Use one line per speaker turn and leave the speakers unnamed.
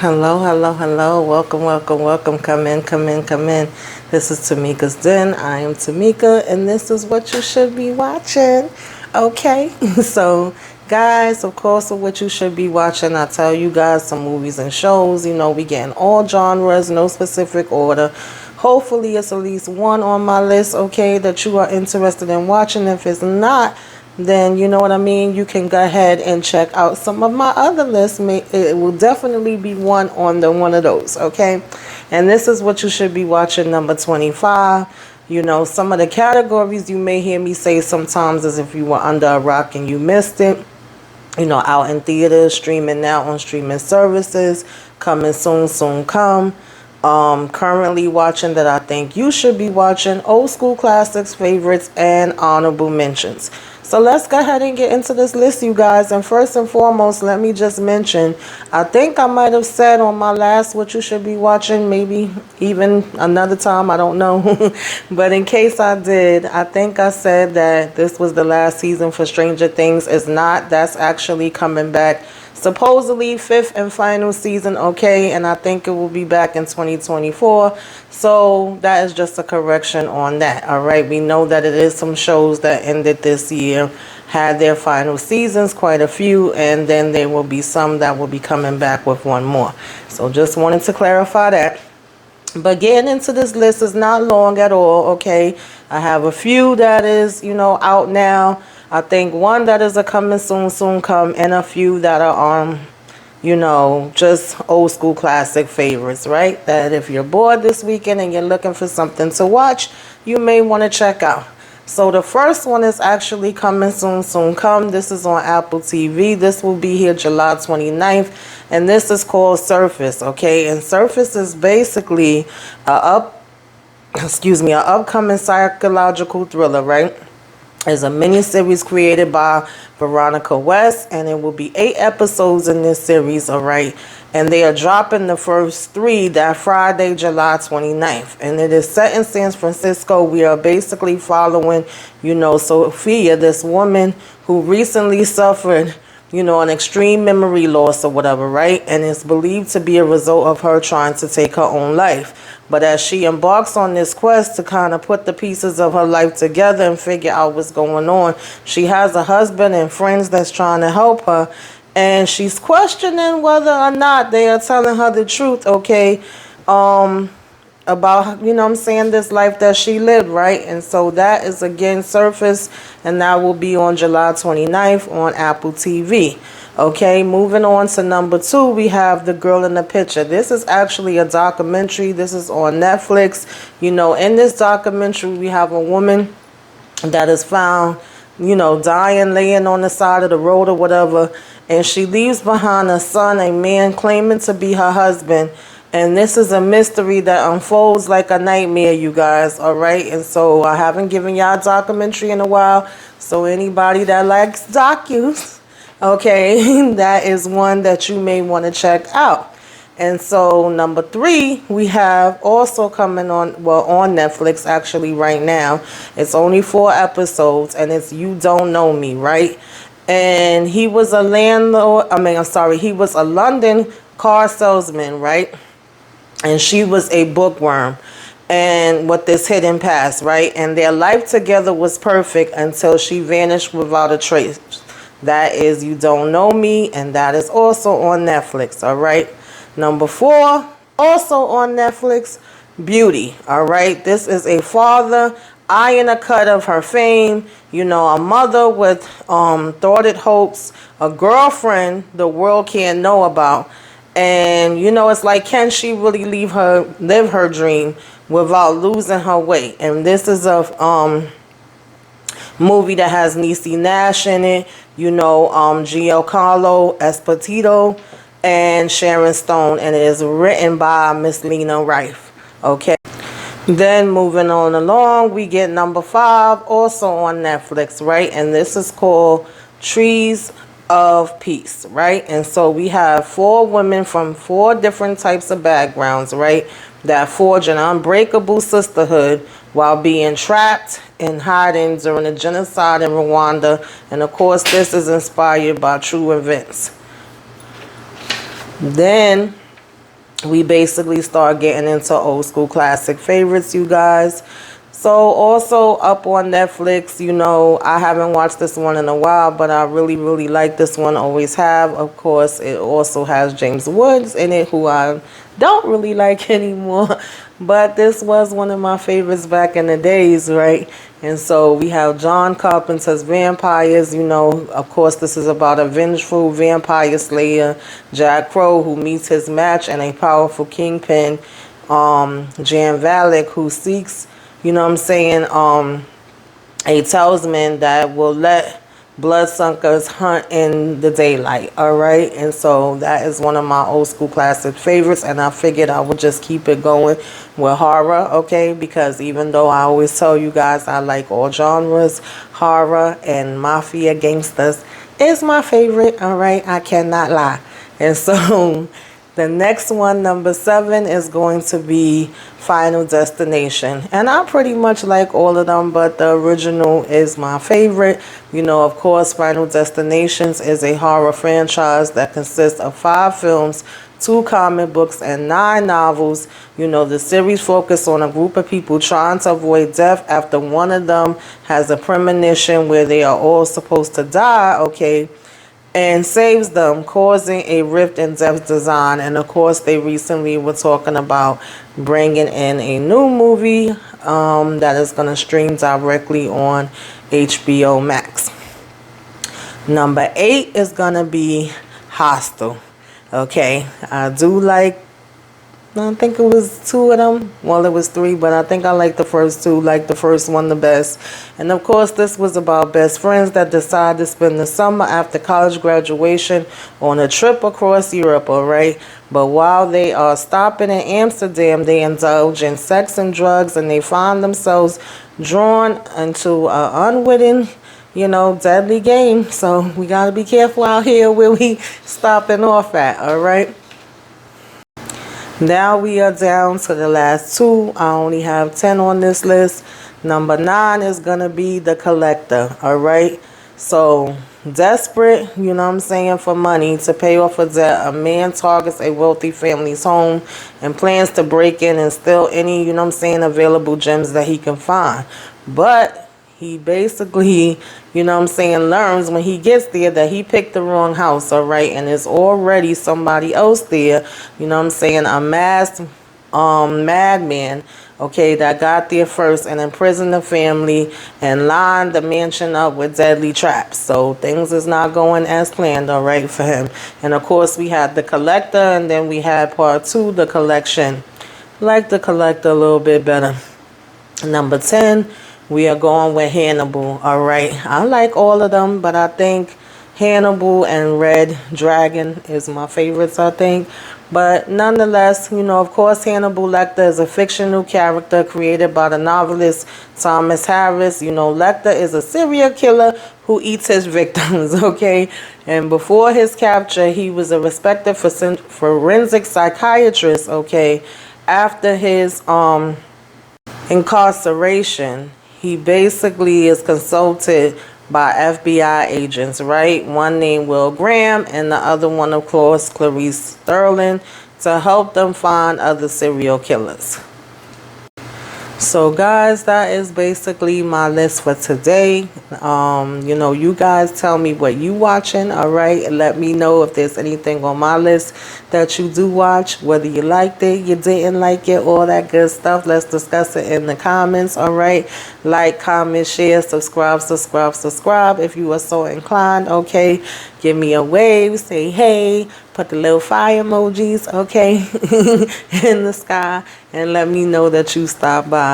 Hello, hello, hello. Welcome, welcome, welcome. Come in, come in, come in. This is Tamika's Den. I am Tamika, and this is what you should be watching. Okay? So, guys, of course, what you should be watching, I tell you guys some movies and shows. You know, we getting all genres, no specific order. Hopefully, it's at least one on my list, okay, that you are interested in watching. If it's not, then you know what I mean, you can go ahead and check out some of my other lists. It will definitely be one on the one of those, okay? And this is what you should be watching, number 25. You know, some of the categories you may hear me say sometimes is if you were under a rock and you missed it. You know, out in theaters, streaming now on streaming services, coming soon, soon come. Currently watching that I think you should be watching, old school classics, favorites, and honorable mentions. So let's go ahead and get into this list, you guys. And first and foremost, let me just mention, I think I might have said on my last what you should be watching, maybe even another time, I don't know. But in case I did, I think I said that this was the last season for Stranger Things. It's not. That's actually coming back. Supposedly fifth and final season, okay, and I think it will be back in 2024. So that is just a correction on that. All right, we know that it is some shows that ended this year, had their final seasons, quite a few, and then there will be some that will be coming back with one more. So just wanted to clarify that. But getting into this list is not long at all, okay? I have a few that is, you know, out now. I think one that is a coming soon, soon come, and a few that are you know, just old school classic favorites, right? That if you're bored this weekend and you're looking for something to watch, you may want to check out. So the first one is actually coming soon, soon come. This is on Apple TV. This will be here July 29th. And this is called Surface, okay? And Surface is basically an upcoming psychological thriller, right? It's a mini-series created by Veronica West, and it will be 8 episodes in this series, all right? And they are dropping the first 3 that Friday, July 29th. And it is set in San Francisco. We are basically following, you know, Sophia, this woman who recently suffered, you know, an extreme memory loss or whatever, right? And it's believed to be a result of her trying to take her own life. But as she embarks on this quest to kind of put the pieces of her life together and figure out what's going on, she has a husband and friends that's trying to help her. And she's questioning whether or not they are telling her the truth, okay, about, you know what I'm saying, this life that she lived, right? And so that is, again, Surface, and that will be on July 29th on Apple TV. Okay, moving on to number 2, we have The Girl in the Picture. This is actually a documentary. This is on Netflix. You know, in this documentary, we have a woman that is found, you know, dying, laying on the side of the road or whatever, and she leaves behind a son, a man claiming to be her husband. And this is a mystery that unfolds like a nightmare, you guys, all right? And so I haven't given y'all a documentary in a while, so anybody that likes docus, okay, that is one that you may want to check out. And so number 3, we have also coming on, well, on Netflix actually right now. It's only 4 episodes, and it's You Don't Know Me, right? And he was a he was a London car salesman, right? And she was a bookworm, and with this hidden past, right? And their life together was perfect until she vanished without a trace. That is You Don't Know Me, and that is also on Netflix, all right? Number 4, also on Netflix, Beauty, all right? This is a father eyeing a cut of her fame, you know, a mother with thwarted hopes, a girlfriend the world can't know about. And, you know, it's like, can she really live her dream without losing her way? And this is a movie that has Niecy Nash in it, you know, Giancarlo Esposito, and Sharon Stone. And it is written by Miss Lena Rife, okay? Then moving on along, we get number 5, also on Netflix, right? And this is called Trees of Peace, right? And so we have 4 women from 4 different types of backgrounds, right, that forge an unbreakable sisterhood while being trapped and hiding during the genocide in Rwanda. And of course, this is inspired by true events. Then we basically start getting into old school classic favorites, you guys. So also up on Netflix, you know, I haven't watched this one in a while, but I really, really like this one, always have. Of course, it also has James Woods in it, who I don't really like anymore. But this was one of my favorites back in the days, right? And so we have John Carpenter's Vampires. You know, of course, this is about a vengeful vampire slayer, Jack Crow, who meets his match and a powerful kingpin, Jan Valek, who seeks, you know what I'm saying, a talisman that will let bloodsuckers hunt in the daylight. All right. And so that is one of my old school classic favorites. And I figured I would just keep it going with horror. Okay. Because even though I always tell you guys I like all genres, horror and mafia gangsters is my favorite. All right. I cannot lie. And so the next one, number 7, is going to be Final Destination. And I pretty much like all of them, but the original is my favorite. You know, of course, Final Destinations is a horror franchise that consists of 5 films, 2 comic books, and 9 novels. You know, the series focuses on a group of people trying to avoid death after one of them has a premonition where they are all supposed to die, okay, and saves them, causing a rift in Death's design. And of course, they recently were talking about bringing in a new movie that is going to stream directly on HBO Max. Number 8 is going to be Hostel. Okay, I think it was 2 of them. Well, it was 3, but I think I like the first 2, like the first one the best. And of course, this was about best friends that decide to spend the summer after college graduation on a trip across Europe, all right? But while they are stopping in Amsterdam, they indulge in sex and drugs, and they find themselves drawn into an unwitting, you know, deadly game. So we got to be careful out here where we stopping off at, all right? Now we are down to the last 2. I only have 10 on this list. Number 9 is going to be The Collector, all right? So, desperate, you know what I'm saying, for money to pay off a debt, a man targets a wealthy family's home and plans to break in and steal any, you know what I'm saying, available gems that he can find. But he basically, you know what I'm saying, learns when he gets there that he picked the wrong house, all right? And there's already somebody else there, you know what I'm saying, a masked madman, okay, that got there first and imprisoned the family and lined the mansion up with deadly traps. So things is not going as planned, all right, for him. And of course, we had The Collector, and then we had part 2, The Collection. Like The Collector a little bit better. Number 10, we are going with Hannibal, all right? I like all of them, but I think Hannibal and Red Dragon is my favorites, I think. But nonetheless, you know, of course, Hannibal Lecter is a fictional character created by the novelist Thomas Harris. You know, Lecter is a serial killer who eats his victims, okay? And before his capture, he was a respected forensic psychiatrist, okay? After his incarceration, he basically is consulted by FBI agents, right? One named Will Graham and the other one, of course, Clarice Sterling, to help them find other serial killers. So guys, that is basically my list for today. You know, you guys tell me what you watching, all right? And let me know if there's anything on my list that you do watch, whether you liked it, you didn't like it, all that good stuff. Let's discuss it in the comments, all right? Like, comment, share, subscribe if you are so inclined, okay? Give me a wave, say hey, put the little fire emojis, okay, in the sky, and let me know that you stopped by.